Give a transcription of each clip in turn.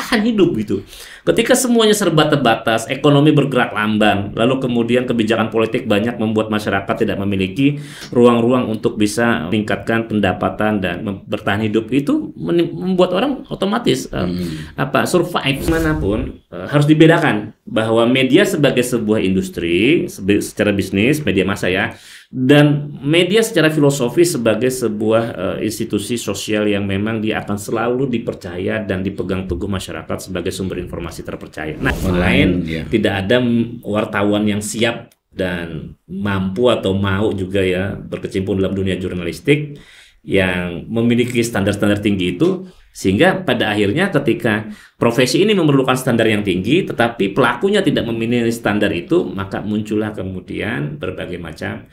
bertahan hidup gitu. Ketika semuanya serba terbatas, ekonomi bergerak lamban, lalu kemudian kebijakan politik banyak membuat masyarakat tidak memiliki ruang-ruang untuk bisa meningkatkan pendapatan dan bertahan hidup, itu membuat orang otomatis survive manapun. Harus dibedakan bahwa media sebagai sebuah industri secara bisnis, media massa ya, dan media secara filosofi sebagai sebuah institusi sosial yang memang dia akan selalu dipercaya dan dipegang teguh masyarakat sebagai sumber informasi terpercaya. Nah, tidak ada wartawan yang siap dan mampu atau mau juga ya berkecimpung dalam dunia jurnalistik yang memiliki standar-standar tinggi itu, sehingga pada akhirnya ketika profesi ini memerlukan standar yang tinggi tetapi pelakunya tidak memenuhi standar itu, maka muncullah kemudian berbagai macam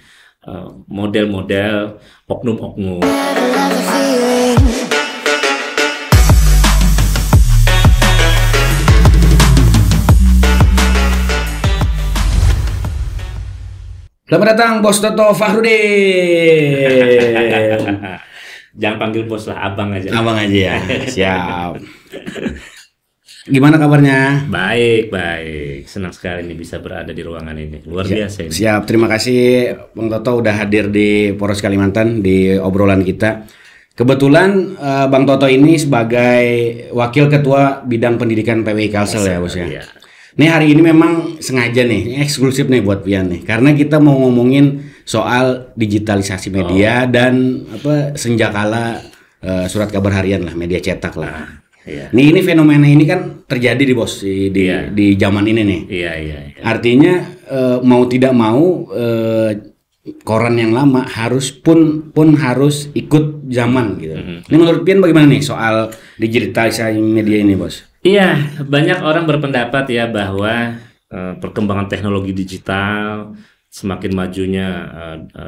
model-model oknum-oknum. Selamat datang Bos Toto Fakhrudin. Jangan panggil bos lah, abang aja. Abang aja ya. Siap. Gimana kabarnya? Baik, baik. Senang sekali nih bisa berada di ruangan ini. Luar biasa ini. Siap. Terima kasih Bang Toto udah hadir di Poros Kalimantan di obrolan kita. Kebetulan Bang Toto ini sebagai Wakil Ketua Bidang Pendidikan PWI Kalsel ya Bos ya. Iya. Nih hari ini memang sengaja nih, eksklusif nih buat Pian nih, karena kita mau ngomongin soal digitalisasi media dan senjakala surat kabar harian lah, media cetak lah. Iya. Nih ini fenomena ini kan terjadi di Bos di zaman ini nih. Iya. Artinya mau tidak mau koran yang lama harus pun harus ikut zaman gitu. Ini menurut Pian bagaimana nih soal digitalisasi media ini Bos? Iya, banyak orang berpendapat ya bahwa perkembangan teknologi digital, semakin majunya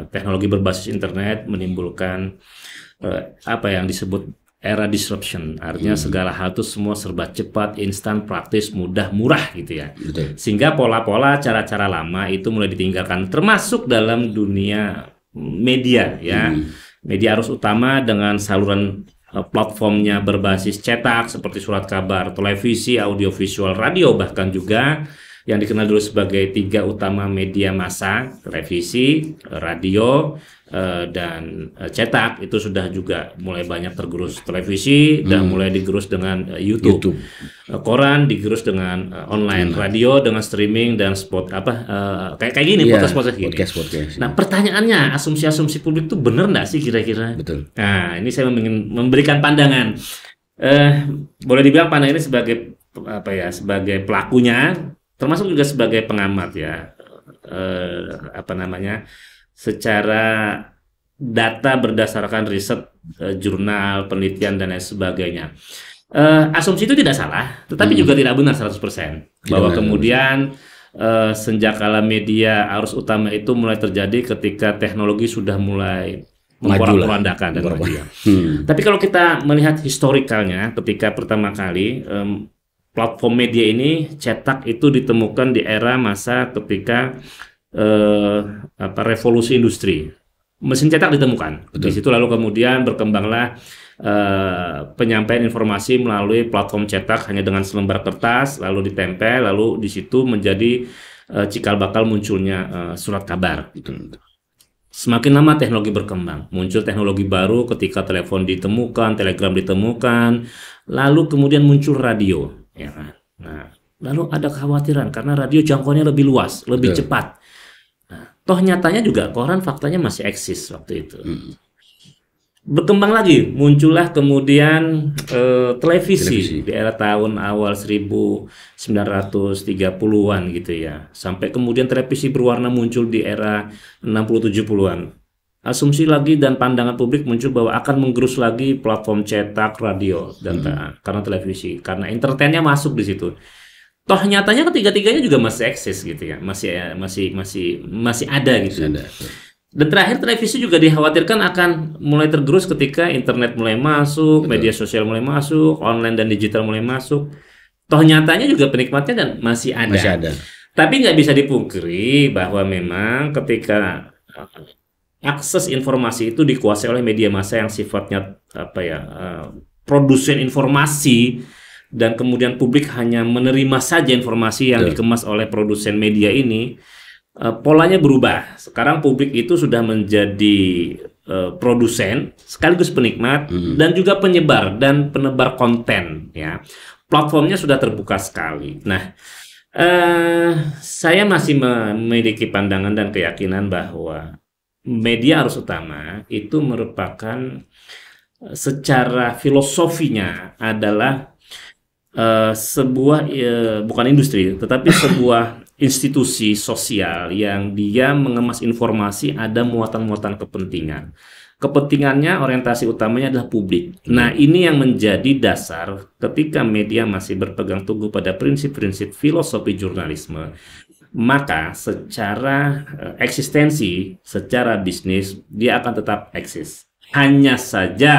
teknologi berbasis internet menimbulkan apa yang disebut era disruption. Artinya segala hal itu semua serba cepat, instan, praktis, mudah, murah gitu ya. Betul. Sehingga pola-pola, cara-cara lama itu mulai ditinggalkan, termasuk dalam dunia media ya. Media arus utama dengan saluran platformnya berbasis cetak seperti surat kabar, televisi, audiovisual, radio, bahkan juga yang dikenal dulu sebagai 3 utama media massa, televisi, radio, dan cetak, itu sudah juga mulai banyak tergerus. Televisi dan mulai digerus dengan YouTube. Koran digerus dengan online, radio dengan streaming dan spot kayak gini, podcast gini. Nah, pertanyaannya, asumsi-asumsi publik itu benar nggak sih kira-kira? Betul. Nah, ini saya ingin memberikan pandangan. Boleh dibilang pandangan ini sebagai sebagai pelakunya, termasuk juga sebagai pengamat ya. Secara data berdasarkan riset, jurnal, penelitian dan lain sebagainya. Asumsi itu tidak salah, tetapi juga tidak benar 100%. Bahwa kemudian senjakala media arus utama itu mulai terjadi ketika teknologi sudah mulai memporak-porandakan dan maju. Tapi kalau kita melihat historikalnya, ketika pertama kali platform media ini cetak itu ditemukan di era masa ketika revolusi industri, mesin cetak ditemukan. Betul. Di situ lalu kemudian berkembanglah penyampaian informasi melalui platform cetak hanya dengan selembar kertas lalu ditempel, lalu di situ menjadi cikal bakal munculnya surat kabar. Betul. Semakin lama teknologi berkembang, muncul teknologi baru ketika telepon ditemukan, telegram ditemukan, lalu kemudian muncul radio, ya kan? Nah, lalu ada kekhawatiran karena radio jangkauannya lebih luas, lebih cepat. Toh nyatanya juga koran faktanya masih eksis waktu itu. Berkembang lagi, muncullah kemudian televisi di era tahun awal 1930-an gitu ya. Sampai kemudian televisi berwarna muncul di era 60-70-an. Asumsi lagi dan pandangan publik muncul bahwa akan menggerus lagi platform cetak, radio dan karena televisi, karena entertainnya masuk di situ. Toh nyatanya ketiga-tiganya juga masih eksis gitu ya, masih ada gitu. Dan terakhir televisi juga dikhawatirkan akan mulai tergerus ketika internet mulai masuk, media sosial mulai masuk, online dan digital mulai masuk. Toh nyatanya juga penikmatnya dan masih ada. Tapi nggak bisa dipungkiri bahwa memang ketika akses informasi itu dikuasai oleh media massa yang sifatnya produsen informasi, dan kemudian publik hanya menerima saja informasi yang dikemas oleh produsen media ini, polanya berubah. Sekarang publik itu sudah menjadi produsen sekaligus penikmat dan juga penyebar dan penebar konten, ya. Platformnya sudah terbuka sekali. Nah, saya masih memiliki pandangan dan keyakinan bahwa media arus utama itu merupakan secara filosofinya adalah sebuah bukan industri, tetapi sebuah institusi sosial yang dia mengemas informasi ada muatan-muatan kepentingan. Kepentingannya, orientasi utamanya adalah publik. Nah, ini yang menjadi dasar ketika media masih berpegang teguh pada prinsip-prinsip filosofi jurnalisme. Maka secara eksistensi, secara bisnis, dia akan tetap eksis. Hanya saja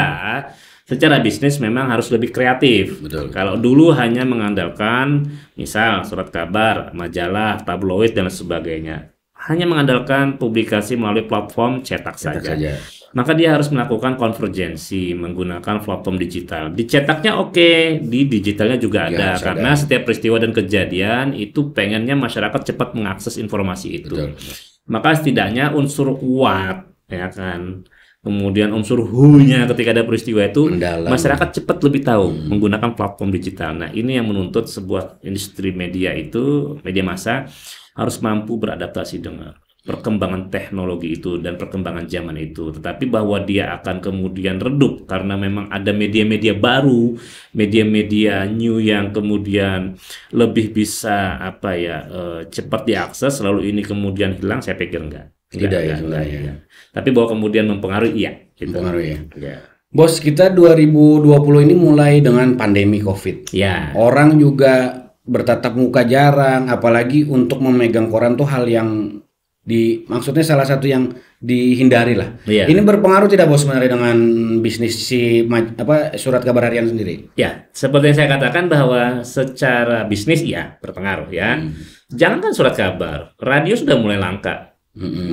secara bisnis memang harus lebih kreatif. Betul. Kalau dulu hanya mengandalkan misal surat kabar, majalah, tabloid dan sebagainya, hanya mengandalkan publikasi melalui platform cetak saja. Maka dia harus melakukan konvergensi menggunakan platform digital. Dicetaknya oke, di digitalnya juga ada, karena setiap peristiwa dan kejadian itu pengennya masyarakat cepat mengakses informasi itu. Betul. Maka setidaknya unsur what, ya kan, kemudian unsur who-nya ketika ada peristiwa itu masyarakat cepat lebih tahu menggunakan platform digital. Nah, ini yang menuntut sebuah industri media itu, media massa harus mampu beradaptasi dengan perkembangan teknologi itu dan perkembangan zaman itu. Tetapi bahwa dia akan kemudian redup karena memang ada media-media baru, media-media new yang kemudian lebih bisa cepat diakses, lalu ini kemudian hilang, saya pikir enggak. Tidak ya sebenarnya. Tapi bahwa kemudian mempengaruhi, iya. Gitu. Mempengaruhi ya. Bos, kita 2020 ini mulai dengan pandemi COVID. Ya. Orang juga bertatap muka jarang, apalagi untuk memegang koran tuh hal yang maksudnya salah satu yang dihindari lah. Ya. Ini berpengaruh tidak bos sebenarnya dengan bisnis surat kabar harian sendiri? Ya, seperti yang saya katakan bahwa secara bisnis ya berpengaruh ya. Jangankan surat kabar, radio sudah mulai langka.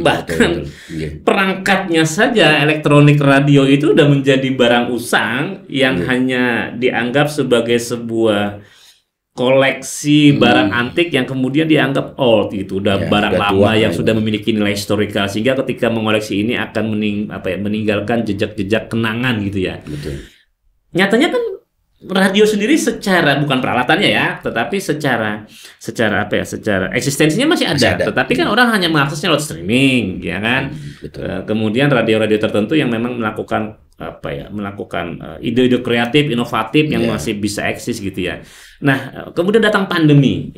Bahkan perangkatnya saja elektronik radio itu udah menjadi barang usang yang hanya dianggap sebagai sebuah koleksi barang antik yang kemudian dianggap old gitu, udah barang lama yang sudah memiliki nilai historikal, sehingga ketika mengoleksi ini akan meninggalkan jejak-jejak kenangan gitu ya. Betul. Nyatanya kan radio sendiri secara bukan peralatannya ya, tetapi secara eksistensinya masih ada. Tetapi kan orang hanya mengaksesnya lewat streaming, ya kan. Kemudian radio-radio tertentu yang memang melakukan ide-ide kreatif, inovatif yang masih bisa eksis gitu ya. Nah, kemudian datang pandemi.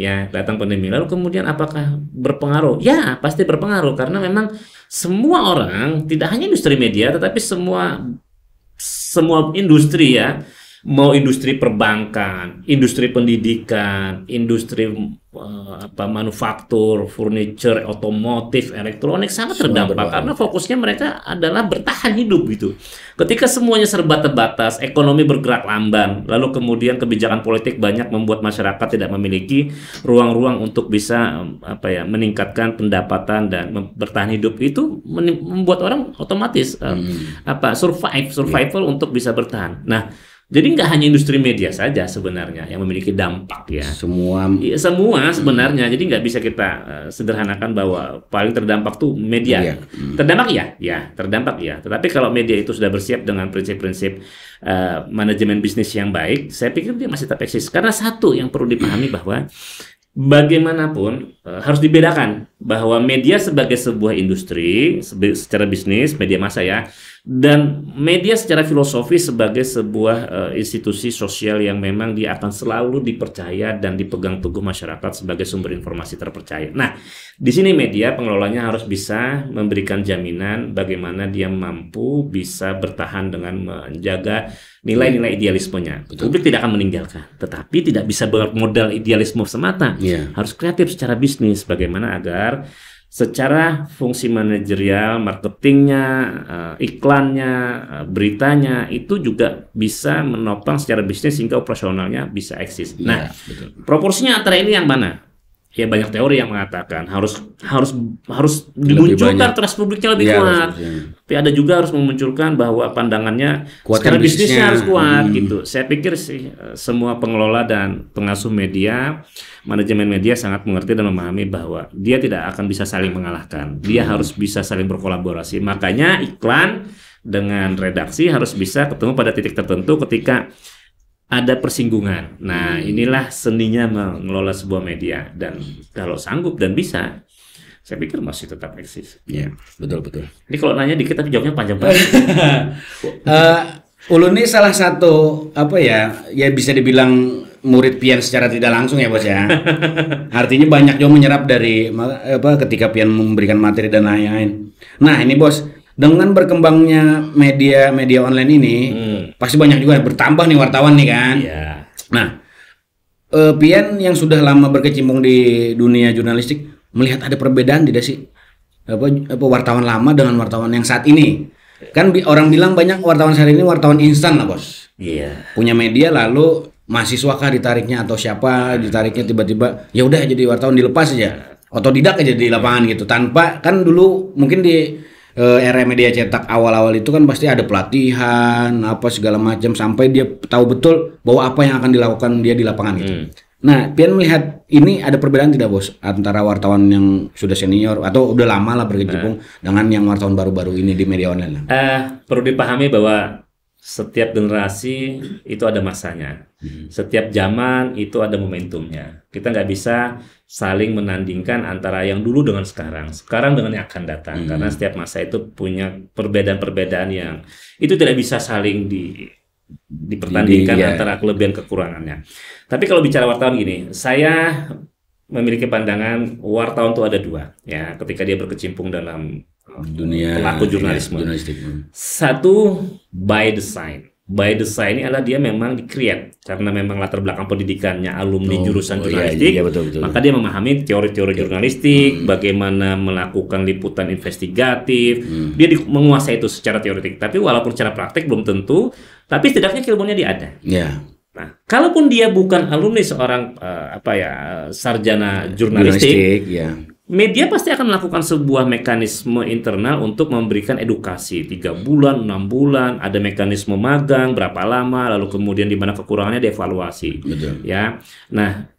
Lalu kemudian apakah berpengaruh? Ya, pasti berpengaruh karena memang semua orang, tidak hanya industri media, tetapi semua industri ya. Mau industri perbankan, industri pendidikan, industri manufaktur, furniture, otomotif, elektronik sangat terdampak karena fokusnya mereka adalah bertahan hidup gitu. Ketika semuanya serba terbatas, ekonomi bergerak lamban, lalu kemudian kebijakan politik banyak membuat masyarakat tidak memiliki ruang-ruang untuk bisa meningkatkan pendapatan dan bertahan hidup, itu membuat orang otomatis survival untuk bisa bertahan. Nah, jadi nggak hanya industri media saja sebenarnya yang memiliki dampak ya. Semua sebenarnya. Jadi nggak bisa kita sederhanakan bahwa paling terdampak tuh media. Terdampak terdampak ya. Tetapi kalau media itu sudah bersiap dengan prinsip-prinsip manajemen bisnis yang baik, saya pikir dia masih tetap eksis. Karena satu yang perlu dipahami bahwa bagaimanapun harus dibedakan bahwa media sebagai sebuah industri secara bisnis, media massa ya, dan media secara filosofi sebagai sebuah institusi sosial yang memang dia akan selalu dipercaya dan dipegang teguh masyarakat sebagai sumber informasi terpercaya. Nah, di sini media pengelolanya harus bisa memberikan jaminan bagaimana dia mampu bisa bertahan dengan menjaga nilai-nilai idealismenya. Publik tidak akan meninggalkan, tetapi tidak bisa bermodal idealisme semata. Harus kreatif secara bisnis, bagaimana agar secara fungsi manajerial, marketingnya, iklannya, beritanya itu juga bisa menopang secara bisnis sehingga operasionalnya bisa eksis. Nah, proporsinya antara ini yang mana? ya banyak teori yang mengatakan harus harus harus Lebih dimunculkan banyak. trust publiknya lebih Iya, kuat. betul, iya. Tapi ada juga harus memunculkan bahwa pandangannya Kuatkan secara bisnisnya bisnisnya. harus kuat gitu. Saya pikir sih semua pengelola dan pengasuh media, manajemen media sangat mengerti dan memahami bahwa dia tidak akan bisa saling mengalahkan. Dia harus bisa saling berkolaborasi. Makanya iklan dengan redaksi harus bisa ketemu pada titik tertentu ketika ada persinggungan. Nah, inilah seninya mengelola sebuah media, dan kalau sanggup dan bisa, saya pikir masih tetap eksis. Iya, betul. Ini kalau nanya dikit tapi jawabnya panjang banget. Ulun ini salah satu apa ya bisa dibilang murid Pian secara tidak langsung ya bos ya. Artinya banyak juga menyerap dari ketika Pian memberikan materi dan lain-lain. Nah ini bos, dengan berkembangnya media online ini pasti banyak juga bertambah nih wartawan nih kan. Iya. Nah Pian yang sudah lama berkecimpung di dunia jurnalistik melihat ada perbedaan tidak sih apa wartawan lama dengan wartawan yang saat ini? Kan orang bilang banyak wartawan saat ini wartawan instan lah bos. Iya. Punya media lalu mahasiswa kah ditariknya atau siapa ditariknya tiba-tiba ya udah jadi wartawan dilepas aja. Otodidak aja di lapangan gitu tanpa kan dulu mungkin di era media cetak awal-awal itu kan pasti ada pelatihan apa segala macam sampai dia tahu betul bahwa apa yang akan dilakukan dia di lapangan gitu. Nah, Pian melihat ini ada perbedaan tidak bos antara wartawan yang sudah senior atau udah lama lah berkecimpung dengan yang wartawan baru-baru ini di media online? Perlu dipahami bahwa setiap generasi itu ada masanya, setiap zaman itu ada momentumnya. Kita nggak bisa saling menandingkan antara yang dulu dengan sekarang dengan yang akan datang, karena setiap masa itu punya perbedaan-perbedaan yang itu tidak bisa saling dipertandingkan antara kelebihan kekurangannya. Tapi kalau bicara wartawan gini, saya memiliki pandangan wartawan itu ada dua ya ketika dia berkecimpung dalam dunia pelaku jurnalisme. jurnalistik. Satu, by design. By design ini adalah dia memang di-create karena memang latar belakang pendidikannya alumni jurusan jurnalistik. Iya, betul. Maka dia memahami teori-teori jurnalistik, bagaimana melakukan liputan investigatif. Dia menguasai itu secara teoretik. Tapi walaupun secara praktek belum tentu, tapi setidaknya ilmunya dia ada. Iya. Nah, kalaupun dia bukan alumni seorang sarjana jurnalistik, ya. media pasti akan melakukan sebuah mekanisme internal untuk memberikan edukasi 3 bulan, 6 bulan, ada mekanisme magang berapa lama, lalu kemudian di mana kekurangannya dievaluasi. Betul. Ya, nah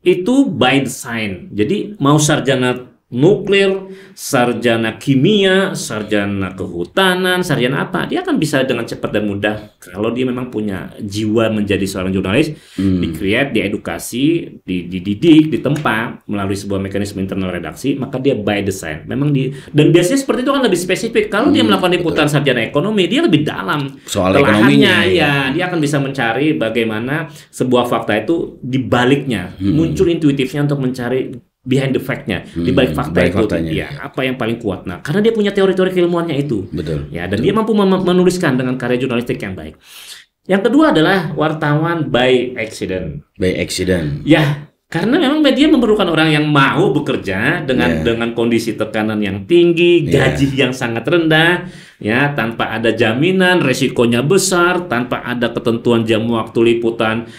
itu by design. Jadi mau sarjana nuklir, sarjana kimia, sarjana kehutanan, sarjana apa, dia akan bisa dengan cepat dan mudah kalau dia memang punya jiwa menjadi seorang jurnalis, di-create, diedukasi, dididik, ditempa melalui sebuah mekanisme internal redaksi, maka dia by design. Memang dan biasanya seperti itu kan lebih spesifik. Kalau dia melakukan liputan sarjana ekonomi, dia lebih dalam soal telahannya, ekonominya. ya, dia akan bisa mencari bagaimana sebuah fakta itu dibaliknya, muncul intuitifnya untuk mencari behind the fact-nya, di balik fakta itu, ya, apa yang paling kuat. Nah, karena dia punya teori-teori keilmuannya itu, betul. Ya, dan dia mampu menuliskan dengan karya jurnalistik yang baik. Yang kedua adalah wartawan by accident. By accident. Ya, karena memang media memerlukan orang yang mau bekerja dengan kondisi tekanan yang tinggi, gaji yang sangat rendah, ya, tanpa ada jaminan, resikonya besar, tanpa ada ketentuan jam waktu liputan.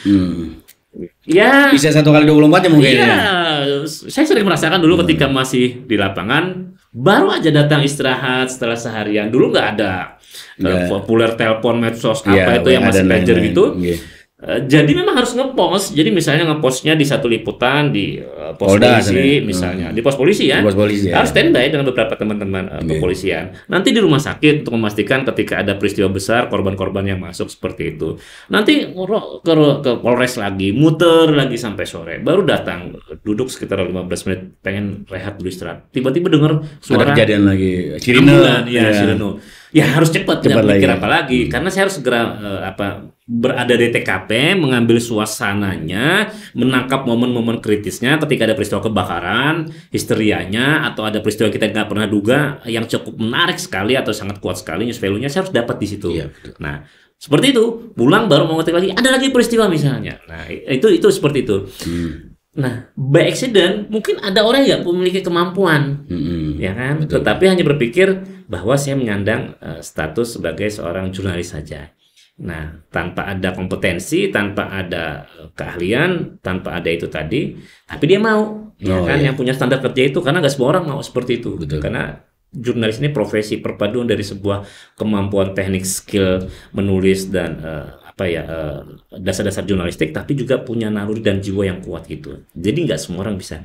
Ya, bisa 1 kali 24 ya mungkin. Iya, saya sering merasakan dulu ketika masih di lapangan, baru aja datang istirahat setelah seharian. Dulu nggak ada populer telepon, medsos, apa itu yang masih pager gitu. Jadi memang harus ngepost. Jadi misalnya ngepostnya di satu liputan di pos polisi, misalnya di pos polisi ya. Harus standby dengan beberapa teman-teman kepolisian. Nanti di rumah sakit untuk memastikan ketika ada peristiwa besar korban-korban yang masuk seperti itu. Nanti ke Polres lagi, muter lagi sampai sore. Baru datang, duduk sekitar 15 menit, pengen rehat dulu istirahat. Tiba-tiba dengar suara kejadian lagi. Sirine, sirine. Ya harus cepat mikir apa lagi, karena saya harus segera berada di TKP, mengambil suasananya, menangkap momen-momen kritisnya ketika ada peristiwa kebakaran, histerianya, atau ada peristiwa kita nggak pernah duga yang cukup menarik sekali atau sangat kuat sekali news value-nya, saya harus dapat di situ. Nah, seperti itu, pulang baru mau ngetik lagi, ada lagi peristiwa misalnya. Nah, itu seperti itu. Nah, by accident mungkin ada orang yang memiliki kemampuan, ya kan? Betul. Tetapi hanya berpikir bahwa saya menyandang status sebagai seorang jurnalis saja. Nah, tanpa ada kompetensi, tanpa ada keahlian, tanpa ada itu tadi, tapi dia mau, ya Oh, kan, iya. yang punya standar kerja itu, karena nggak semua orang mau seperti itu, Betul. karena jurnalis ini profesi perpaduan dari sebuah kemampuan teknik, skill menulis dan dasar-dasar jurnalistik, tapi juga punya naluri dan jiwa yang kuat gitu. Jadi nggak semua orang bisa.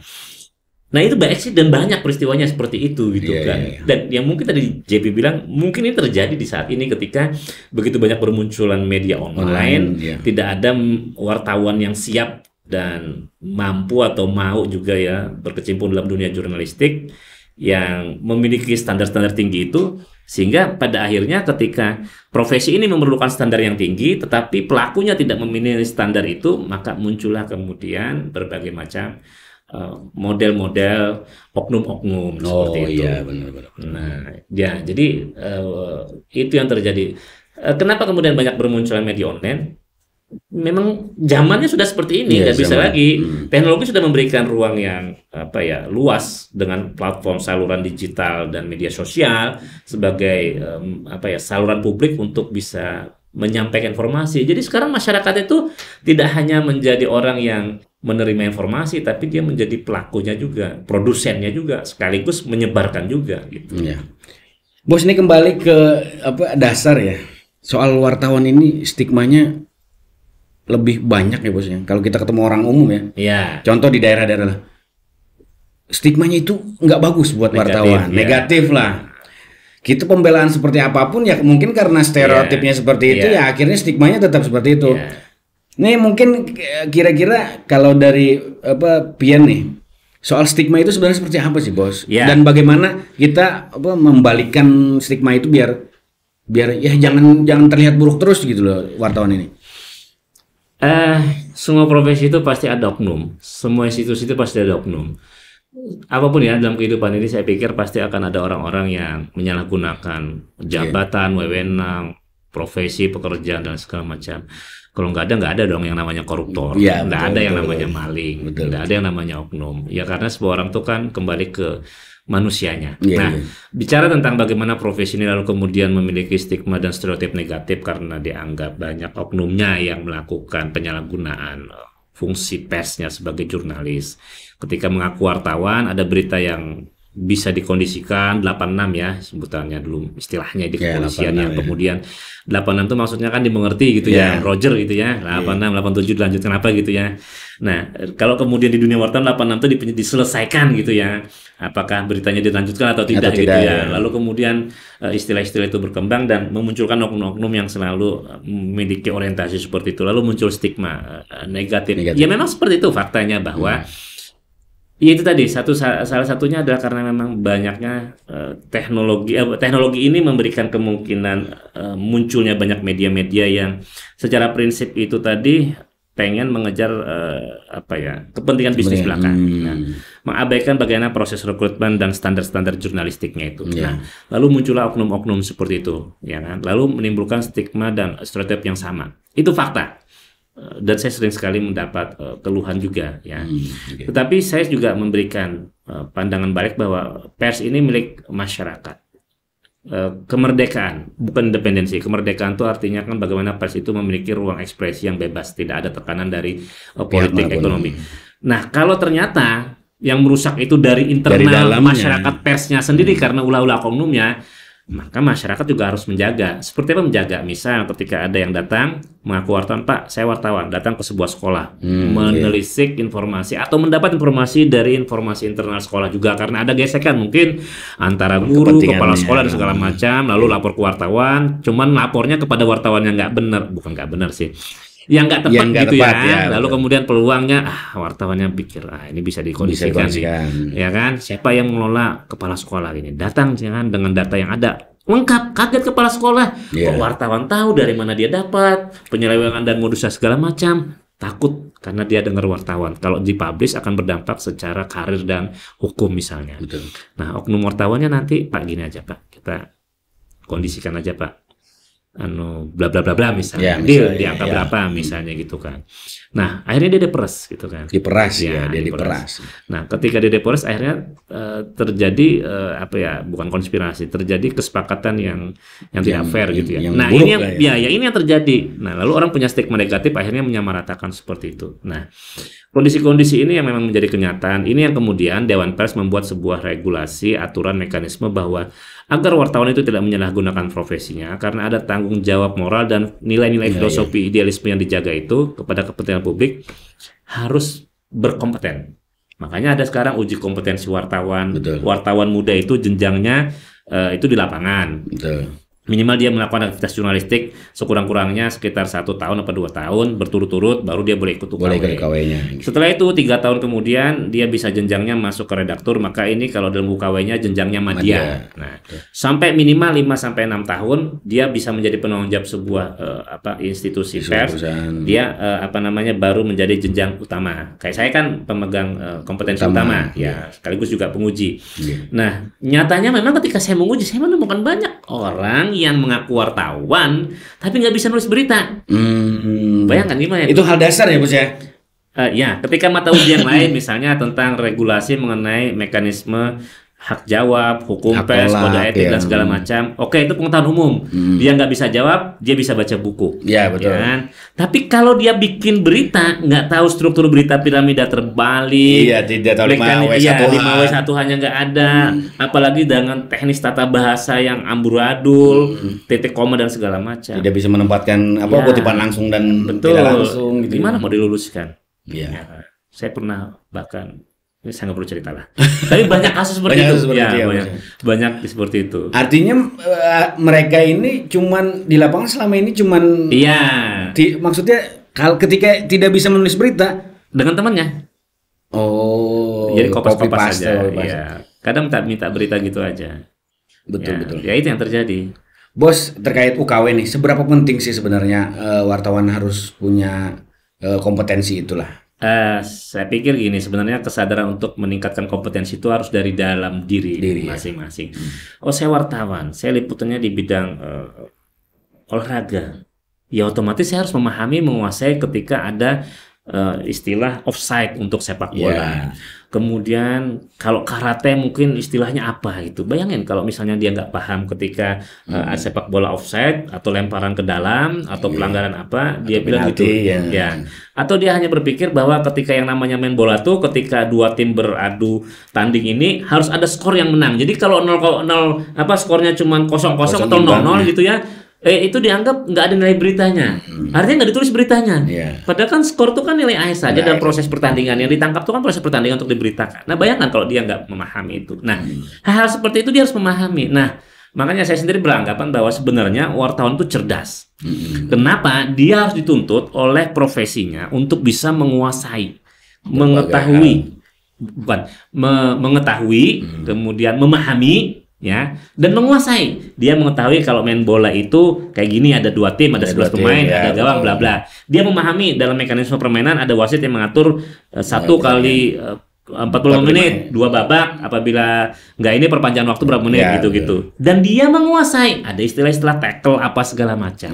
Nah itu banyak sih dan banyak peristiwanya seperti itu gitu Iya, kan. iya, iya. Dan yang mungkin tadi JP bilang mungkin ini terjadi di saat ini ketika begitu banyak bermunculan media online, iya. tidak ada wartawan yang siap dan mampu atau mau juga ya berkecimpung dalam dunia jurnalistik yang memiliki standar-standar tinggi itu, sehingga pada akhirnya ketika profesi ini memerlukan standar yang tinggi tetapi pelakunya tidak memenuhi standar itu, maka muncullah kemudian berbagai macam model-model oknum-oknum seperti itu. Iya, benar-benar. Nah, ya, jadi itu yang terjadi. Kenapa kemudian banyak bermunculan media online? Memang zamannya sudah seperti ini, Iya, nggak bisa zaman. lagi. Teknologi sudah memberikan ruang yang luas dengan platform saluran digital dan media sosial sebagai saluran publik untuk bisa menyampaikan informasi. Jadi sekarang masyarakat itu tidak hanya menjadi orang yang menerima informasi, tapi dia menjadi pelakunya juga, produsennya juga, sekaligus menyebarkan juga gitu. Iya. Bos, ini kembali ke dasar ya. Soal wartawan ini stigmanya lebih banyak ya, Bos ya. Kalau kita ketemu orang umum ya. Iya. Contoh di daerah-daerah, stigmanya itu nggak bagus buat wartawan, ya. negatif lah. Kita pembelaan seperti apapun ya mungkin karena stereotipnya seperti itu ya akhirnya stigmanya tetap seperti itu. Nih mungkin kira-kira kalau dari Pian nih, soal stigma itu sebenarnya seperti apa sih, Bos? Dan bagaimana kita membalikkan stigma itu biar ya jangan terlihat buruk terus gitu loh wartawan ini. Semua profesi itu pasti ada oknum, semua institusi itu pasti ada oknum. Apapun ya dalam kehidupan ini, saya pikir pasti akan ada orang-orang yang menyalahgunakan jabatan, wewenang, profesi, pekerjaan dan segala macam. Kalau nggak ada dong yang namanya koruptor, nggak ada yang namanya maling, nggak ada yang namanya oknum. Ya karena sebuah orang itu kan kembali ke manusianya. Bicara tentang bagaimana profesi ini lalu kemudian memiliki stigma dan stereotip negatif karena dianggap banyak oknumnya yang melakukan penyalahgunaan fungsi persnya sebagai jurnalis. Ketika mengaku wartawan, ada berita yang bisa dikondisikan 86 ya sebutannya dulu istilahnya di kepolisian yang kemudian 86 itu maksudnya kan dimengerti gitu ya, Roger gitu ya, 86 87 dilanjutkan apa gitu ya. Nah, kalau kemudian di dunia wartawan 86 itu diselesaikan gitu ya, apakah beritanya dilanjutkan atau tidak gitu ya. Lalu kemudian istilah-istilah itu berkembang dan memunculkan oknum-oknum yang selalu memiliki orientasi seperti itu, lalu muncul stigma negatif. Ya memang seperti itu faktanya bahwa ya itu tadi salah satunya adalah karena memang banyaknya teknologi ini memberikan kemungkinan munculnya banyak media-media yang secara prinsip itu tadi pengen mengejar kepentingan bisnis belaka, mengabaikan bagaimana proses rekrutmen dan standar-standar jurnalistiknya itu. Nah, lalu muncullah oknum-oknum seperti itu, ya kan? Lalu menimbulkan stigma dan stereotip yang sama. Itu fakta. Dan saya sering sekali mendapat keluhan juga ya. Tetapi saya juga memberikan pandangan balik bahwa pers ini milik masyarakat. Kemerdekaan bukan independensi. Kemerdekaan itu artinya kan bagaimana pers itu memiliki ruang ekspresi yang bebas, tidak ada tekanan dari politik ekonomi. Nah, kalau ternyata yang merusak itu dari internal masyarakat persnya sendiri karena ulah-ulah oknumnya, maka masyarakat juga harus menjaga. Seperti apa menjaga? Misal ketika ada yang datang mengaku wartawan, Pak, saya wartawan, datang ke sebuah sekolah, menelisik informasi atau mendapat informasi dari informasi internal sekolah juga karena ada gesekan mungkin antara guru, kepala sekolah dan segala macam, lalu lapor ke wartawan, cuman lapornya kepada wartawan yang bukan nggak benar sih, yang nggak tepat gitu ya. Lalu kemudian peluangnya wartawannya pikir ini bisa dikondisikan sih, ya kan? Siapa yang mengelola kepala sekolah ini? Datang jangan dengan data yang ada lengkap, kaget kepala sekolah. Kok wartawan tahu dari mana dia dapat penyelewengan dan modusnya segala macam? Takut karena dia dengar wartawan. Kalau dipublish akan berdampak secara karir dan hukum misalnya. Betul. Nah, oknum wartawannya nanti Pak gini aja Pak, kita kondisikan aja Pak. bla bla bla bla misalnya, Ya, deal misalnya, di angka ya. berapa misalnya gitu kan. Nah akhirnya dia diperas gitu kan. Diperas Ya, ya, dia diperas. diperas. Nah ketika dia diperas akhirnya terjadi apa ya, bukan konspirasi, terjadi kesepakatan yang tidak fair gitu ya. yang Nah buruk ini lah ya ini yang terjadi. Nah lalu orang punya stigma negatif, akhirnya menyamaratakan seperti itu. Nah kondisi-kondisi ini yang memang menjadi kenyataan. Ini yang kemudian Dewan Pers membuat sebuah regulasi, aturan, mekanisme bahwa agar wartawan itu tidak menyalahgunakan profesinya karena ada tanggung jawab moral dan nilai-nilai filosofi idealisme yang dijaga itu kepada kepentingan publik harus berkompeten. Makanya ada sekarang uji kompetensi wartawan. Betul. Wartawan muda itu jenjangnya itu di lapangan. Betul. Minimal dia melakukan aktivitas jurnalistik sekurang-kurangnya sekitar 1 tahun atau 2 tahun berturut-turut, baru dia boleh ikut UKW. Boleh ikut UKW-nya. Setelah itu 3 tahun kemudian dia bisa jenjangnya masuk ke redaktur, maka ini kalau dalam UKW-nya jenjangnya madya. Nah, sampai minimal 5 sampai 6 tahun dia bisa menjadi penanggung jawab sebuah institusi pers. Dia baru menjadi jenjang utama. Kayak saya kan pemegang kompetensi utama ya, sekaligus juga penguji. Nah, nyatanya memang ketika saya menguji, saya menemukan banyak orang yang mengaku wartawan tapi nggak bisa nulis berita. Bayangkan gimana itu hal dasar ya Bos ya? Ya, ketika mata uji yang lain misalnya tentang regulasi mengenai mekanisme hak jawab, hukum pers, kode etik dan segala macam. Oke, itu pengetahuan umum. Dia nggak bisa jawab, dia bisa baca buku. Ya betul. Ya kan? Tapi kalau dia bikin berita, nggak tahu struktur berita piramida terbalik. Iya, tidak tahu 5W1H hanya nggak ada. Apalagi dengan teknis tata bahasa yang amburadul, titik koma dan segala macam. Tidak bisa menempatkan kutipan langsung dan tidak langsung. Gitu. Gimana mau diluluskan? Iya. Ya, saya pernah bahkan ini saya nggak perlu cerita lah. Tapi banyak kasus seperti itu. Banyak seperti itu. Artinya mereka ini cuman di lapangan selama ini cuman. Iya. Maksudnya ketika tidak bisa menulis berita dengan temannya. Oh. Jadi kopas-kopas aja. Iya. Kadang minta berita gitu aja. Betul. Ya itu yang terjadi. Bos, terkait UKW nih, seberapa penting sih sebenarnya wartawan harus punya kompetensi itulah? Saya pikir gini, sebenarnya kesadaran untuk meningkatkan kompetensi itu harus dari dalam diri masing-masing. Oh, saya wartawan, saya liputannya di bidang olahraga. Ya otomatis saya harus memahami, menguasai ketika ada istilah offside untuk sepak bola. Kemudian kalau karate mungkin istilahnya apa gitu. Bayangin kalau misalnya dia nggak paham ketika sepak bola offside atau lemparan ke dalam atau pelanggaran apa, dia bilang gitu. Ya. Atau dia hanya berpikir bahwa ketika yang namanya main bola tuh ketika dua tim beradu tanding ini harus ada skor yang menang. Jadi kalau 0-0 skornya cuma 0-0 atau 0-0 gitu ya. Itu dianggap nggak ada nilai beritanya. Artinya nggak ditulis beritanya. Padahal kan skor itu kan nilai akhir saja dalam proses pertandingan. Yang ditangkap itu kan proses pertandingan untuk diberitakan. Nah bayangkan kalau dia nggak memahami itu. Nah hal-hal seperti itu dia harus memahami. Nah makanya saya sendiri beranggapan bahwa sebenarnya wartawan itu cerdas. Kenapa? Dia harus dituntut oleh profesinya untuk bisa menguasai, mengetahui, kemudian memahami. Ya, dan menguasai. Dia mengetahui kalau main bola itu kayak gini, ada 2 tim, ada 11 pemain, ada gawang, bla bla. Dia memahami dalam mekanisme permainan ada wasit yang mengatur 1 kali 45 menit, 2 babak. Apabila nggak ini perpanjangan waktu berapa menit gitu. Dan dia menguasai. Ada istilah-istilah tackle apa segala macam.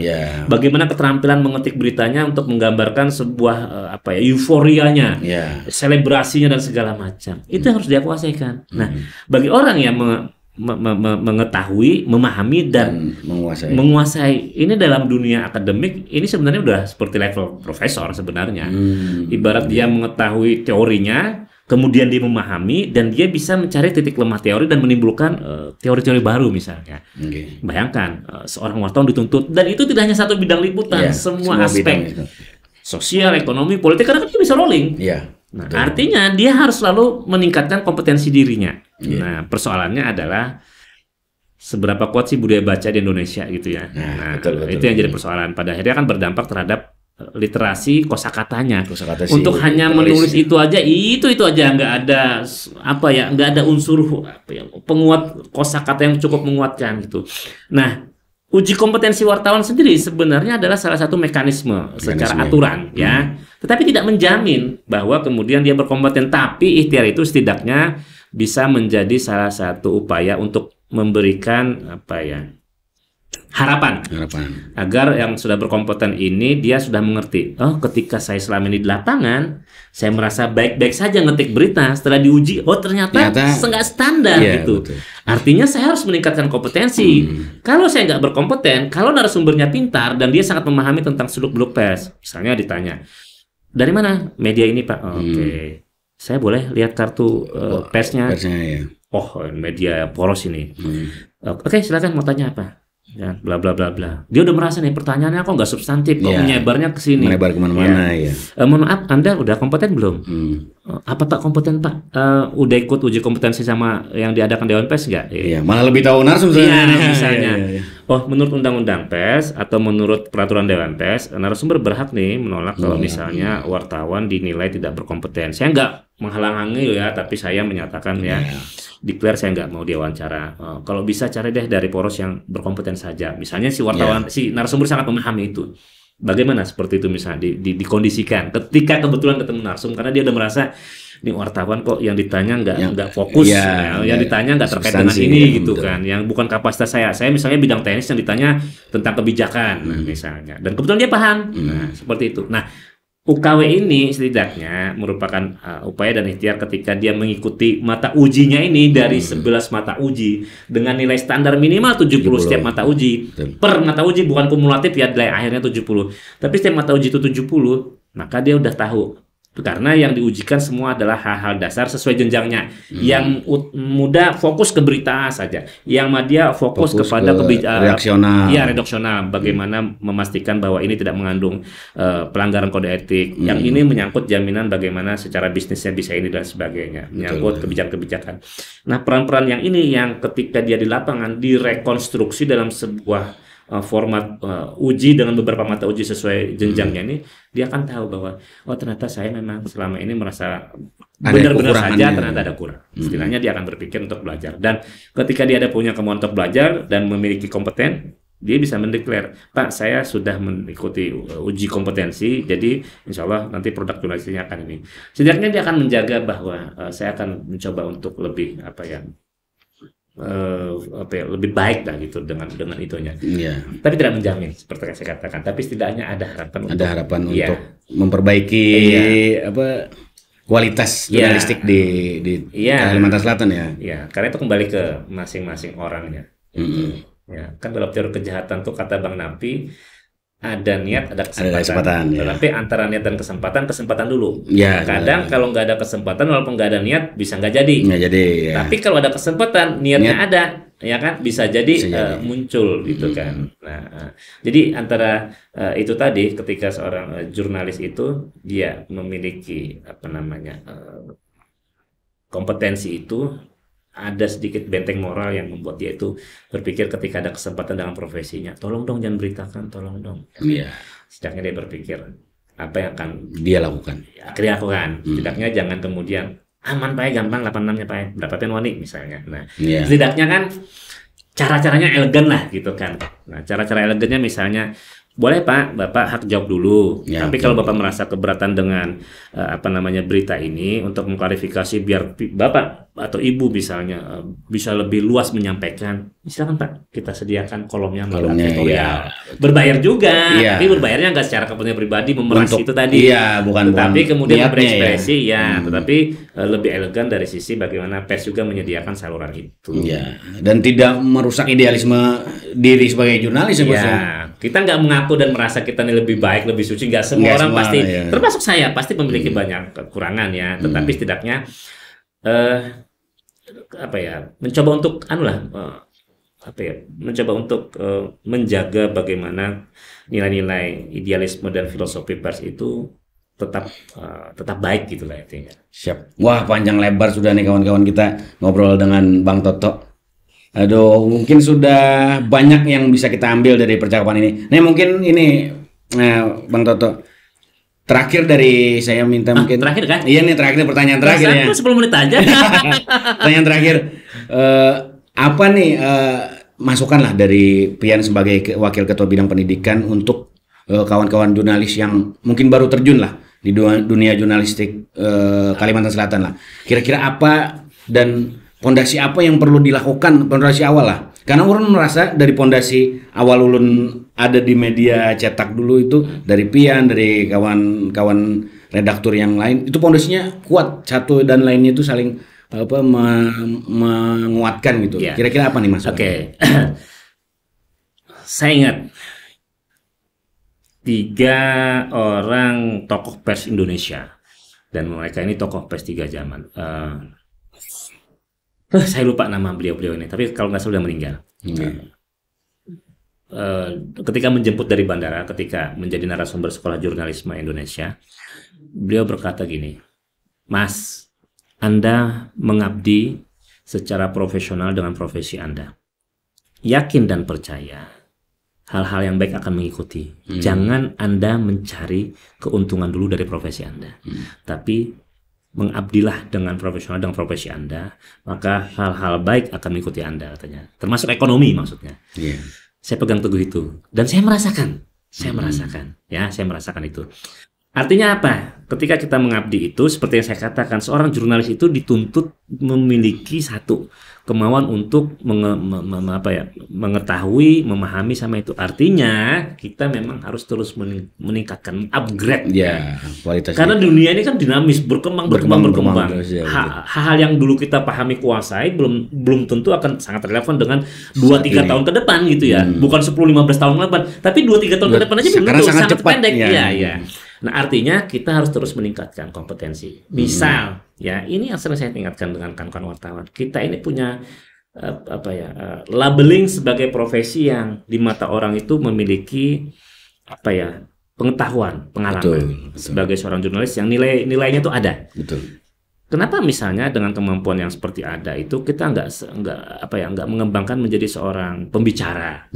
Bagaimana keterampilan mengetik beritanya untuk menggambarkan sebuah euforianya, selebrasinya dan segala macam. Itu yang harus dia kuasaikan. Nah, bagi orang yang mengetahui, memahami dan menguasai ini dalam dunia akademik, ini sebenarnya udah seperti level profesor sebenarnya. Ibarat dia mengetahui teorinya, kemudian dia memahami dan dia bisa mencari titik lemah teori dan menimbulkan teori-teori baru misalnya. Bayangkan seorang wartawan dituntut, dan itu tidak hanya satu bidang liputan, semua aspek sosial, ekonomi, politik, karena kan dia bisa rolling. Nah, artinya dia harus selalu meningkatkan kompetensi dirinya. Nah, persoalannya adalah seberapa kuat sih budaya baca di Indonesia gitu ya. Nah, itu yang jadi persoalan. Pada akhirnya kan berdampak terhadap literasi kosakatanya. Untuk hanya menulis itu aja nggak ada nggak ada unsur penguat kosakata yang cukup menguatkan gitu. Nah, uji kompetensi wartawan sendiri sebenarnya adalah salah satu mekanisme secara aturan ya. Tetapi tidak menjamin bahwa kemudian dia berkompeten, tapi ikhtiar itu setidaknya bisa menjadi salah satu upaya untuk memberikan harapan Harapan. agar yang sudah berkompeten ini dia sudah mengerti. Oh, ketika saya selama ini di lapangan, saya merasa baik-baik saja ngetik berita. Setelah diuji, oh ternyata nggak standar gitu. Betul. Artinya saya harus meningkatkan kompetensi. Kalau saya nggak berkompeten, kalau narasumbernya pintar dan dia sangat memahami tentang seluk-beluk pers, misalnya ditanya, dari mana media ini Pak? Oke. Saya boleh lihat kartu persnya? Persnya ya. Oh, media Poros ini. Oke, silakan mau tanya apa? Ya, bla bla bla bla. Dia udah merasa nih pertanyaannya kok nggak substantif, kok menyebarnya ke sini. Melebar kemana-mana ya. Mohon maaf, Anda udah kompeten belum? Apa Pak kompeten Pak? Udah ikut uji kompetensi sama yang diadakan Dewan Pers nggak? Iya, malah lebih tahu narasumber. Misalnya. Oh, menurut Undang-Undang Pers atau menurut Peraturan Dewan Pers, narasumber berhak nih menolak kalau misalnya wartawan dinilai tidak berkompeten. Saya nggak menghalang-halangi ya, tapi saya menyatakan declare saya nggak mau diwawancara. Kalau bisa cari deh dari poros yang berkompeten saja. Misalnya si wartawan, si narasumber sangat memahami itu. Bagaimana seperti itu misalnya dikondisikan ketika kebetulan ketemu narsum karena dia udah merasa ini wartawan kok yang ditanya nggak fokus, yang ditanya nggak terkait dengan ini gitu kan, yang bukan kapasitas saya misalnya bidang teknis yang ditanya tentang kebijakan misalnya, dan kebetulan dia paham, seperti itu. Nah, UKW ini setidaknya merupakan upaya dan ikhtiar ketika dia mengikuti mata ujinya ini dari 11 mata uji dengan nilai standar minimal 70 setiap mata uji. Per mata uji, bukan kumulatif ya, nilai akhirnya 70. Tapi setiap mata uji itu 70, maka dia udah tahu. Karena yang diujikan semua adalah hal-hal dasar sesuai jenjangnya. Yang muda fokus ke berita saja. Yang media fokus kepada redaksional. Ya, redaksional. Bagaimana memastikan bahwa ini tidak mengandung pelanggaran kode etik. Yang ini menyangkut jaminan bagaimana secara bisnisnya bisa ini dan sebagainya. Menyangkut kebijakan-kebijakan. Nah, peran-peran yang ini yang ketika dia di lapangan direkonstruksi dalam sebuah format uji dengan beberapa mata uji sesuai jenjangnya ini, dia akan tahu bahwa oh ternyata saya memang selama ini merasa benar-benar saja ternyata ada kurang. Istilahnya dia akan berpikir untuk belajar, dan ketika dia ada punya kemauan untuk belajar dan memiliki kompeten, dia bisa mendeklar, Pak saya sudah mengikuti uji kompetensi, jadi insya Allah nanti produk jurnalistiknya akan ini. Setidaknya dia akan menjaga bahwa saya akan mencoba untuk lebih lebih baik lah gitu dengan itunya. Tapi tidak menjamin seperti yang saya katakan. Tapi setidaknya ada harapan. Ada harapan untuk memperbaiki kualitas jurnalistik di Kalimantan Selatan ya. Iya, karena itu kembali ke masing-masing orangnya. Ya, kan dalam teori kejahatan tuh kata Bang Nampi, ada niat, ada kesempatan. Tetapi antara niat dan kesempatan dulu. Kadang kalau nggak ada kesempatan, walaupun nggak ada niat, bisa nggak jadi. Tapi kalau ada kesempatan, niatnya ada, ya kan, bisa jadi muncul gitu kan. Nah, jadi antara itu tadi, ketika seorang jurnalis itu dia memiliki kompetensi itu, ada sedikit benteng moral yang membuat dia itu berpikir ketika ada kesempatan dalam profesinya, tolong dong jangan beritakan, tolong dong. Setidaknya dia berpikir apa yang akan dia lakukan. Dia lakukan. Setidaknya jangan kemudian aman Pak, gampang 86-nya Pak, berapa wani misalnya. Nah, setidaknya kan cara-caranya elegan lah gitu kan. Nah, cara-cara elegannya misalnya, boleh Pak, Bapak hak jawab dulu. Tapi kalau Bapak merasa keberatan dengan berita ini, untuk mengklarifikasi biar Bapak atau Ibu misalnya bisa lebih luas menyampaikan, silakan Pak, kita sediakan kolomnya editorial. Berbayar juga, tapi berbayarnya nggak secara kepentingan pribadi memeras itu tadi. Tapi kemudian berekspresi tetapi lebih elegan dari sisi bagaimana pers juga menyediakan saluran itu. Dan tidak merusak idealisme diri sebagai jurnalis kita nggak mengaku dan merasa kita ini lebih baik, lebih suci. Nggak semua orang pasti, termasuk saya, pasti memiliki banyak kekurangan ya. Tetapi setidaknya mencoba untuk mencoba untuk menjaga bagaimana nilai-nilai idealisme dan filosofi pers itu tetap baik gitu lah intinya. Siap. Wah, panjang lebar sudah nih kawan-kawan kita ngobrol dengan Bang Toto. Aduh, mungkin sudah banyak yang bisa kita ambil dari percakapan ini. Nih mungkin ini Bang Toto, terakhir dari saya minta mungkin. Terakhir kan? Iya nih, terakhir pertanyaan terakhir ya. 10 menit aja. Pertanyaan terakhir, apa nih masukan lah dari Pian sebagai Wakil Ketua Bidang Pendidikan untuk kawan-kawan jurnalis yang mungkin baru terjun lah di dunia jurnalistik Kalimantan Selatan lah. Kira-kira apa dan fondasi apa yang perlu dilakukan, fondasi awal lah Karena orang merasa dari pondasi awal ulun ada di media cetak dulu itu dari Pian, dari kawan-kawan redaktur yang lain, itu pondasinya kuat, satu dan lainnya itu saling menguatkan gitu. Ya. Kira-kira apa nih Mas? Oke. Saya ingat 3 orang tokoh pers Indonesia, dan mereka ini tokoh pers 3 zaman. Saya lupa nama beliau-beliau ini, tapi kalau nggak salah sudah meninggal. Ketika menjemput dari bandara, ketika menjadi narasumber Sekolah Jurnalisme Indonesia, beliau berkata gini, Mas, Anda mengabdi secara profesional dengan profesi Anda. Yakin dan percaya, hal-hal yang baik akan mengikuti. Jangan Anda mencari keuntungan dulu dari profesi Anda, tapi mengabdilah dengan profesional dengan profesi Anda, maka hal-hal baik akan mengikuti Anda, katanya. Termasuk ekonomi maksudnya. Saya pegang teguh itu, dan saya merasakan itu. Artinya apa? Ketika kita mengabdi itu, seperti yang saya katakan, seorang jurnalis itu dituntut memiliki satu kemauan untuk mengetahui, memahami sama itu. Artinya kita memang harus terus meningkatkan, upgrade. Ya, kualitasnya. Karena dunia ini kan dinamis, berkembang. Terus, ya, hal-hal yang dulu kita pahami, kuasai, belum tentu akan sangat relevan dengan 2-3 tahun ke depan gitu ya. Bukan 10-15 tahun ke depan, tapi 2-3 tahun ke depan aja belum tentu, sangat pendek. Iya. Nah, artinya kita harus terus meningkatkan kompetensi. Misal, ya ini yang sering saya tingkatkan dengan kawan-kawan wartawan. Kita ini punya labeling sebagai profesi yang di mata orang itu memiliki pengetahuan, pengalaman. Betul. Sebagai seorang jurnalis yang nilainya itu ada. Betul. Kenapa misalnya dengan kemampuan yang seperti ada itu kita nggak mengembangkan menjadi seorang pembicara?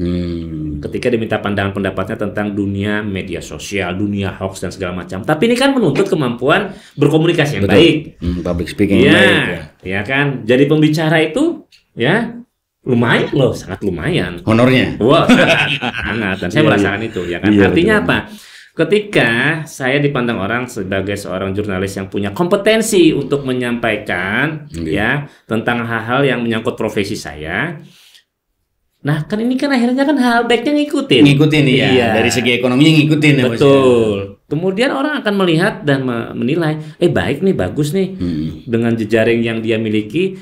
Ketika diminta pandangan pendapatnya tentang dunia media sosial, dunia hoax dan segala macam. Tapi ini kan menuntut kemampuan berkomunikasi yang baik. Public speaking yang baik. Ya kan. Jadi pembicara itu ya lumayan loh, sangat lumayan. Honornya. Wah, sangat. Dan saya merasakan itu, ya kan. Artinya apa? Ketika saya dipandang orang sebagai seorang jurnalis yang punya kompetensi untuk menyampaikan ya tentang hal-hal yang menyangkut profesi saya. Nah, kan ini kan akhirnya kan hal baiknya ngikutin ya. Iya. Dari segi ekonominya ngikutin. Betul. Ya. Kemudian orang akan melihat dan menilai, baik nih, bagus nih. Dengan jejaring yang dia miliki,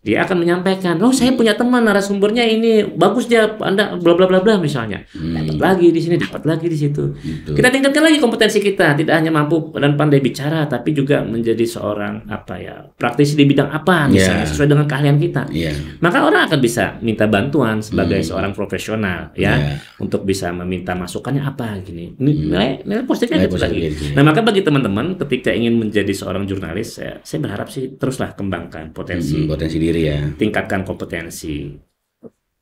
dia akan menyampaikan, saya punya teman narasumbernya ini bagus, dia Anda bla bla bla bla misalnya. Dapat lagi di sini, dapat lagi di situ. Kita tingkatkan lagi kompetensi kita, tidak hanya mampu dan pandai bicara, tapi juga menjadi seorang praktisi di bidang apa misalnya sesuai dengan keahlian kita. Maka orang akan bisa minta bantuan sebagai seorang profesional untuk bisa meminta masukannya apa gini. Nilai positifnya itu lagi. Nah, maka bagi teman-teman ketika ingin menjadi seorang jurnalis, saya berharap sih teruslah kembangkan potensi diri. Tingkatkan kompetensi,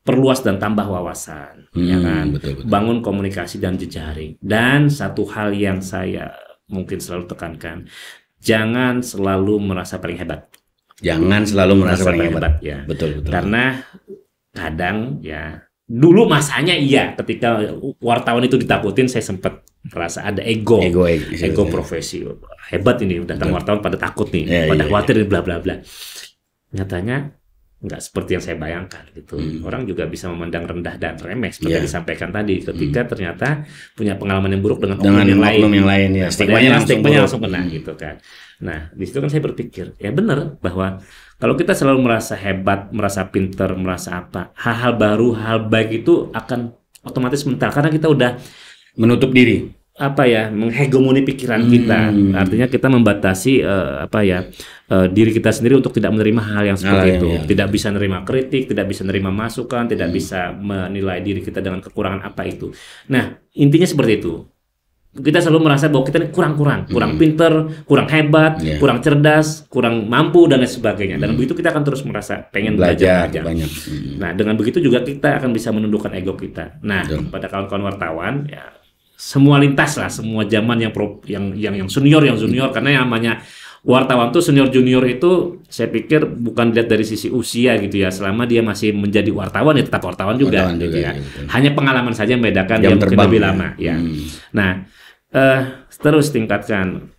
perluas dan tambah wawasan, ya kan? Betul. Bangun komunikasi dan jejaring. Dan satu hal yang saya mungkin selalu tekankan, jangan selalu merasa paling hebat. Jangan selalu merasa paling hebat. Ya. Betul. Karena kadang ya, dulu masanya ketika wartawan itu ditakutin, saya sempat merasa ada ego profesi. Hebat ini, datang wartawan pada takut nih, pada khawatir bla bla bla. Nyatanya nggak seperti yang saya bayangkan gitu. Orang juga bisa memandang rendah dan remeh seperti yang disampaikan tadi. Ketika ternyata punya pengalaman yang buruk dengan oknum yang lain ya. Stigmanya langsung kena gitu kan. Nah, di situ kan saya berpikir, ya benar bahwa kalau kita selalu merasa hebat, merasa pinter, merasa apa, hal-hal baru, hal baik itu akan otomatis mental karena kita udah menutup diri. Menghegemoni pikiran kita. Artinya kita membatasi diri kita sendiri untuk tidak menerima hal yang seperti itu. Tidak bisa menerima kritik, tidak bisa menerima masukan, tidak bisa menilai diri kita dengan kekurangan apa itu. Nah, intinya seperti itu. Kita selalu merasa bahwa kita ini kurang pinter, kurang hebat, kurang cerdas, kurang mampu dan lain sebagainya. Dan begitu kita akan terus merasa pengen belajar banyak. Nah, dengan begitu juga kita akan bisa menundukkan ego kita. Nah, pada kawan-kawan wartawan semua lintas lah, semua zaman yang senior, karena yang namanya wartawan tuh senior junior itu saya pikir bukan dilihat dari sisi usia gitu ya, selama dia masih menjadi wartawan ya tetap wartawan juga gitu ya. Hanya pengalaman saja membedakan, dia mungkin lebih lama ya. Nah, terus tingkatkan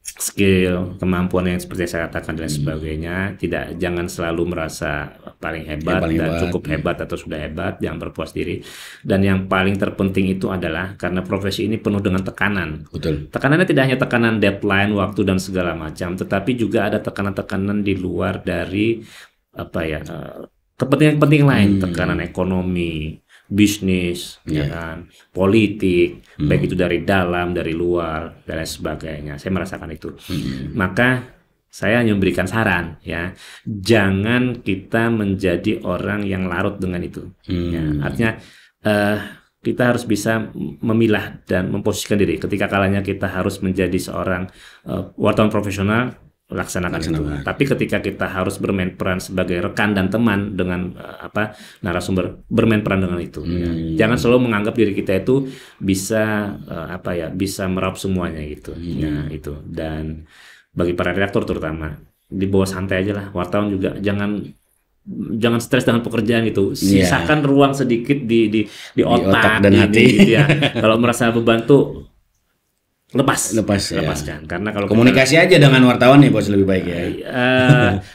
skill, kemampuan yang seperti saya katakan dan sebagainya. Jangan selalu merasa paling hebat paling dan hebat. cukup hebat atau sudah hebat, jangan berpuas diri. Dan yang paling terpenting itu adalah karena profesi ini penuh dengan tekanan. Betul. Tekanannya tidak hanya tekanan deadline, waktu dan segala macam, tetapi juga ada tekanan-tekanan di luar dari kepentingan-kepentingan lain, tekanan ekonomi, bisnis, ya kan, politik, baik itu dari dalam, dari luar, dan lain sebagainya. Saya merasakan itu. Maka saya hanya memberikan saran, ya, jangan kita menjadi orang yang larut dengan itu. Ya, artinya kita harus bisa memilah dan memposisikan diri. Ketika kalanya kita harus menjadi seorang wartawan profesional, laksanakan itu. Tapi ketika kita harus bermain peran sebagai rekan dan teman dengan narasumber, bermain peran dengan itu. Ya. Jangan selalu menganggap diri kita itu bisa bisa meraup semuanya gitu. Ya, itu. Dan bagi para redaktur terutama, dibawa santai aja lah. Wartawan juga jangan stres dengan pekerjaan gitu. Sisakan ruang sedikit di otak dan hati gitu ya. Kalau merasa beban tuh lepaskan. Karena kalau komunikasi aja dengan wartawan nih bos lebih baik ya.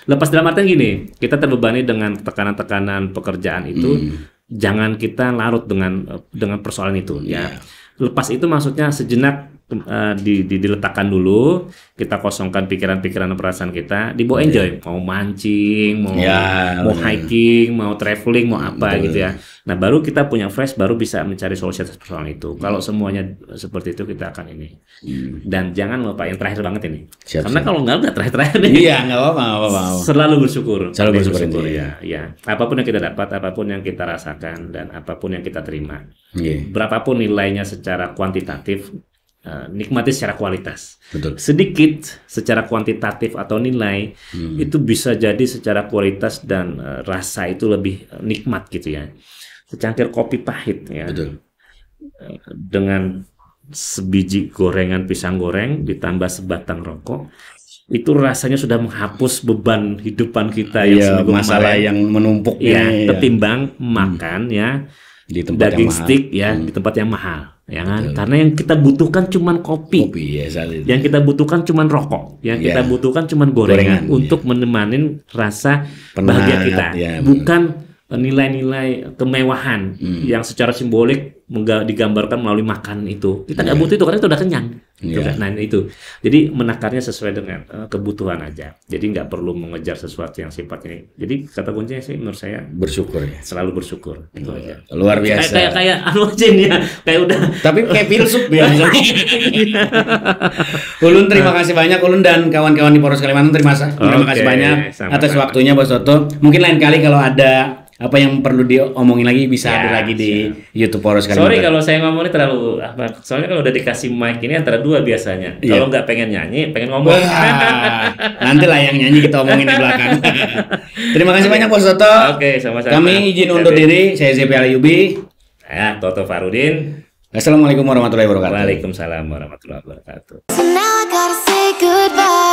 Lepas dalam artian gini, kita terbebani dengan tekanan-tekanan pekerjaan itu, jangan kita larut dengan persoalan itu. Ya, lepas itu maksudnya sejenak diletakkan dulu, kita kosongkan pikiran-pikiran dan perasaan kita, dibawa enjoy, mau mancing, mau hiking, mau traveling, mau apa gitu ya. Nah, baru kita punya fresh, baru bisa mencari solusi atas persoalan itu. Kalau semuanya seperti itu, kita akan ini. Dan jangan lupa yang terakhir banget ini. Karena kalau nggak udah terakhir nih. Iya, nggak apa-apa. Selalu bersyukur. Selalu bersyukur ya. Apapun yang kita dapat, apapun yang kita rasakan, dan apapun yang kita terima. Berapapun nilainya secara kuantitatif, nikmati secara kualitas. Betul. Sedikit secara kuantitatif atau nilai itu bisa jadi secara kualitas dan rasa itu lebih nikmat gitu ya. Secangkir kopi pahit ya. Betul. Dengan sebiji gorengan pisang goreng ditambah sebatang rokok, itu rasanya sudah menghapus beban hidupan kita yang masalah yang menumpuk ketimbang makan ya di tempat daging yang stick ya di tempat yang mahal. Ya kan? Karena yang kita butuhkan cuman kopi yang kita butuhkan cuman rokok, yang kita butuhkan cuman gorengan untuk menemani rasa bahagia kita, bukan nilai-nilai kemewahan yang secara simbolik digambarkan melalui makanan itu. Kita nggak butuh itu karena itu udah kenyang. Nah itu, jadi menakarnya sesuai dengan kebutuhan aja. Jadi nggak perlu mengejar sesuatu yang sifatnya. Jadi kata kuncinya sih menurut saya bersyukur ya. Selalu bersyukur. Itu aja. Luar biasa. Kayak anu aja nih ya. Kayak udah. Tapi kayak filsuf biasa. Ulun terima kasih banyak Ulun dan kawan-kawan di Poros Kalimantan terima kasih banyak atas waktunya Bos Toto. Mungkin lain kali kalau ada apa yang perlu diomongin lagi bisa ada lagi di YouTube Poros Kalimantan. Sorry kalau saya ngomongnya terlalu soalnya kalau udah dikasih mic ini antara dua biasanya. Kalau nggak pengen nyanyi, pengen ngomong. Nanti lah yang nyanyi kita omongin di belakang. Terima kasih banyak Bos Toto. Oke, sama-sama. Kami izin undur diri. Saya ZP Alayubi. Ya, Toto Farudin. Assalamualaikum warahmatullahi wabarakatuh. Waalaikumsalam warahmatullahi wabarakatuh. So now I gotta say goodbye.